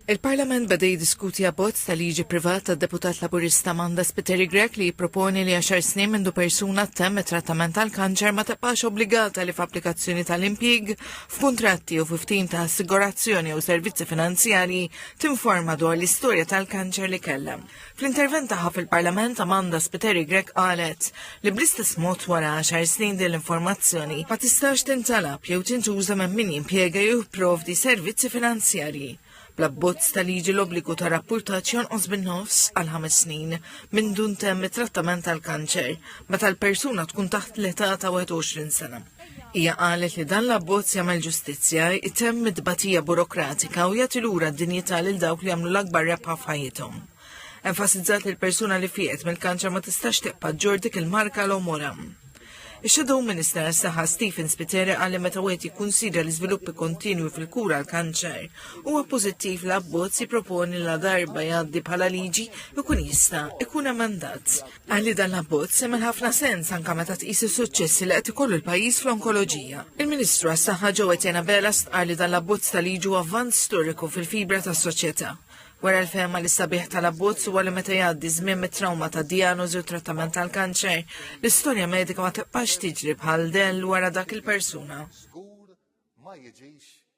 Il-Parlament beda jiddiskuti abbozz ta' liġi privat tad-deputat laburista Amanda Spiteri Grek li jipproponi li 10 snin mindu persuna temm it-trattament tal-kanċer ma tibqax obbligata li f'applikazzjoni tal-impjieg, f'kuntratti u f'ftim ta' assigurazzjoni u servizzi finanzjarji tinforma dwar l-istorja tal-kanċer li kellha. Fl-intervent tagħha fil-Parlament Amanda Spiteri Grek qalet li bl-istess mod wara 10 snin din l-informazzjoni ma tistax tintalab jew tintuża minn min jimpjega jew jipprovdi servizzi finanzjarji. Bl-abbozz ta' liġi l-obbligu ta' rapportaġġ jonqos bin-nofs għal 5 snin minn dun temm it-trattament tal-kanċer meta l-persuna tkun taħt l-età ta' 21 sena. Hija qalet li dan l-abbozz jagħmel ġustizzja jtemm mid-tbatija burokratika u jagħti lura d-dinjità lil dawk li jagħmlu l-akbar rebħa f'ħajjithom. Enfasizzat li l-persuna li fiet mill-kanċer ma tistax teqpa' ġordik il-marka l-omora. Ix-Shadow Minister għas-Saħħa Stephen Spiteri qal li meta wieħed jikkunsidra l-iżviluppi kontinwi fil-kura l-kanċer huwa pożittiv li abbozz jipproponi la darba jgħaddi bħala liġi jkun jista' ikun emendat. Qal li dan l-abbozz jagħmel ħafna sens anke meta tqis is-suċċessi li qed ikollu l-pajjiż fl-onkoloġija. Il-Ministru għas-Saħħa Ġew Belast qal li dan l-abbozz ta' liġi huwa avvanz storiku fil-fibra tas-soċjetà. Wara l-fehma li sabiħ tal-abbozz huwa li meta jgħaddi żmien mit-trawma ta' diagnosi u trattament tal-kanċer, l-istorja medika ma tibqax tiġri bħal del wara dak il-persuna.